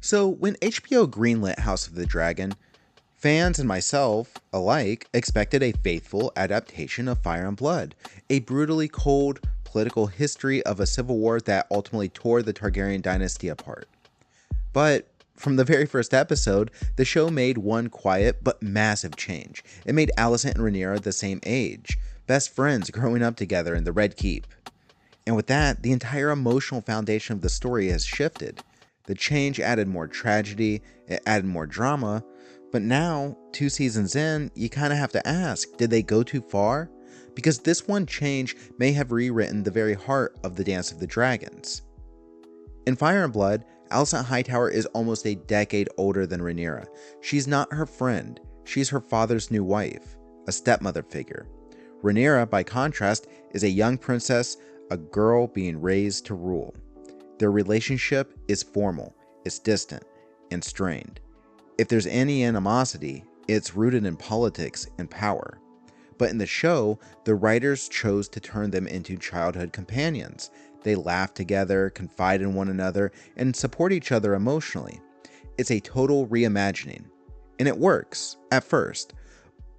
So, when HBO greenlit House of the Dragon, fans and myself alike expected a faithful adaptation of Fire and Blood, a brutally cold political history of a civil war that ultimately tore the Targaryen dynasty apart. But from the very first episode, the show made one quiet but massive change. It made Alicent and Rhaenyra the same age, best friends growing up together in the Red Keep. And with that, the entire emotional foundation of the story has shifted. The change added more tragedy, it added more drama, but now, 2 seasons in, you kind of have to ask, did they go too far? Because this one change may have rewritten the very heart of the Dance of the Dragons. In Fire and Blood, Alicent Hightower is almost a decade older than Rhaenyra. She's not her friend, she's her father's new wife, a stepmother figure. Rhaenyra, by contrast, is a young princess, a girl being raised to rule. Their relationship is formal, it's distant, and strained. If there's any animosity, it's rooted in politics and power. But in the show, the writers chose to turn them into childhood companions. They laugh together, confide in one another, and support each other emotionally. It's a total reimagining. And it works, at first.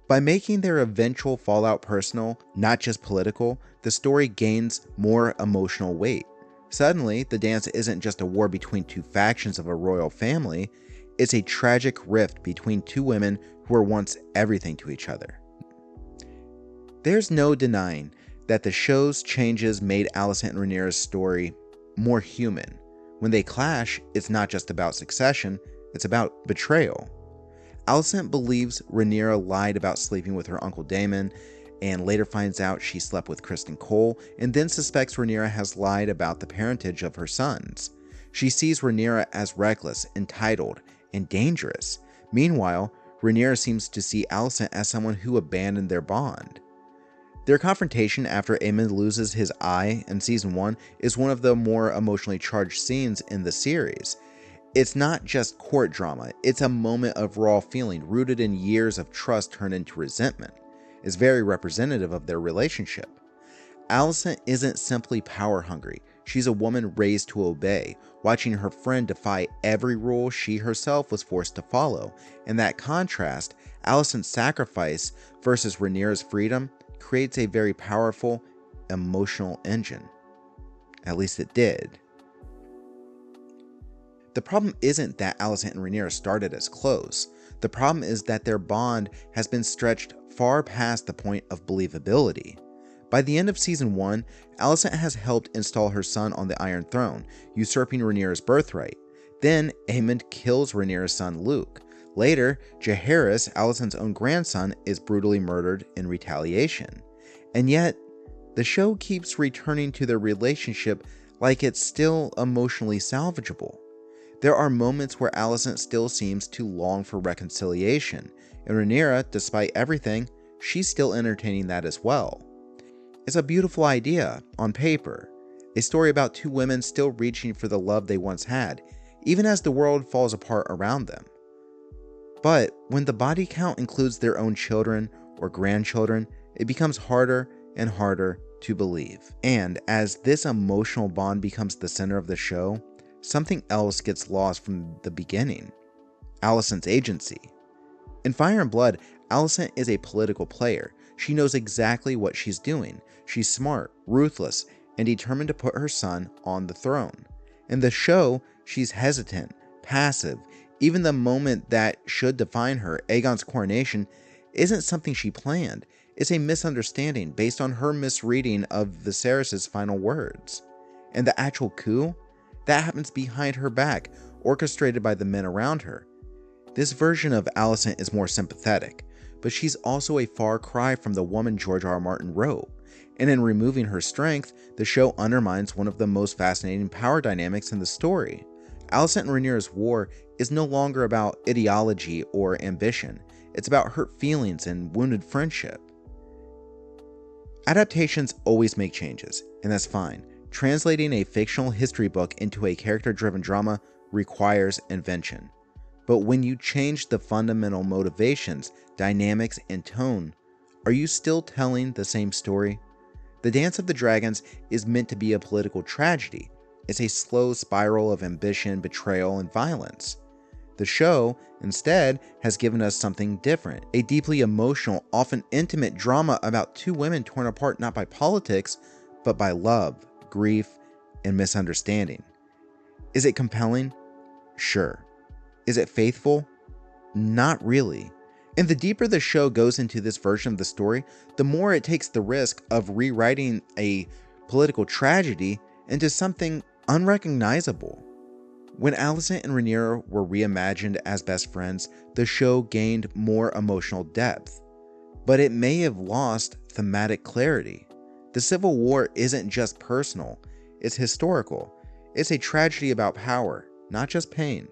By making their eventual fallout personal, not just political, the story gains more emotional weight. Suddenly, the dance isn't just a war between two factions of a royal family, it's a tragic rift between two women who were once everything to each other. There's no denying that the show's changes made Alicent and Rhaenyra's story more human. When they clash, it's not just about succession, it's about betrayal. Alicent believes Rhaenyra lied about sleeping with her uncle Daemon, and later finds out she slept with Kristen Cole, and then suspects Rhaenyra has lied about the parentage of her sons. She sees Rhaenyra as reckless, entitled, and dangerous. Meanwhile, Rhaenyra seems to see Alicent as someone who abandoned their bond. Their confrontation after Aemond loses his eye in Season 1 is one of the more emotionally charged scenes in the series. It's not just court drama, it's a moment of raw feeling rooted in years of trust turned into resentment. It's very representative of their relationship. Alicent isn't simply power hungry, she's a woman raised to obey, watching her friend defy every rule she herself was forced to follow. And that contrast, Alicent's sacrifice versus Rhaenyra's freedom, creates a very powerful, emotional engine. At least it did. The problem isn't that Alicent and Rhaenyra started as close. The problem is that their bond has been stretched far past the point of believability. By the end of Season 1, Alicent has helped install her son on the Iron Throne, usurping Rhaenyra's birthright. Then, Aemond kills Rhaenyra's son Luke. Later, Jaehaerys, Alicent's own grandson, is brutally murdered in retaliation. And yet, the show keeps returning to their relationship like it's still emotionally salvageable. There are moments where Alicent still seems to long for reconciliation, and Rhaenyra, despite everything, she's still entertaining that as well. It's a beautiful idea, on paper. A story about two women still reaching for the love they once had, even as the world falls apart around them. But when the body count includes their own children or grandchildren, it becomes harder and harder to believe. And as this emotional bond becomes the center of the show, something else gets lost from the beginning: Alicent's agency. In Fire and Blood, Alicent is a political player. She knows exactly what she's doing. She's smart, ruthless, and determined to put her son on the throne. In the show, she's hesitant, passive. Even the moment that should define her, Aegon's coronation, isn't something she planned. It's a misunderstanding based on her misreading of Viserys' final words. And the actual coup? That happens behind her back, orchestrated by the men around her. This version of Alicent is more sympathetic, but she's also a far cry from the woman George R. R. Martin wrote. And in removing her strength, the show undermines one of the most fascinating power dynamics in the story. Alicent and Rhaenyra's war is no longer about ideology or ambition. It's about hurt feelings and wounded friendship. Adaptations always make changes, and that's fine. Translating a fictional history book into a character-driven drama requires invention. But when you change the fundamental motivations, dynamics, and tone, are you still telling the same story? The Dance of the Dragons is meant to be a political tragedy, is a slow spiral of ambition, betrayal, and violence. The show, instead, has given us something different, a deeply emotional, often intimate drama about two women torn apart not by politics, but by love, grief, and misunderstanding. Is it compelling? Sure. Is it faithful? Not really. And the deeper the show goes into this version of the story, the more it takes the risk of rewriting a political tragedy into something unrecognizable. When Alicent and Rhaenyra were reimagined as best friends, the show gained more emotional depth. But it may have lost thematic clarity. The Civil War isn't just personal, it's historical. It's a tragedy about power, not just pain.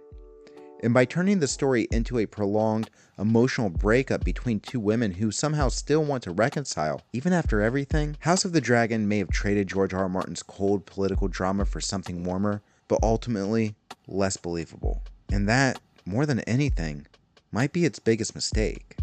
And by turning the story into a prolonged, emotional breakup between two women who somehow still want to reconcile, even after everything, House of the Dragon may have traded George R. R. Martin's cold political drama for something warmer, but ultimately less believable. And that, more than anything, might be its biggest mistake.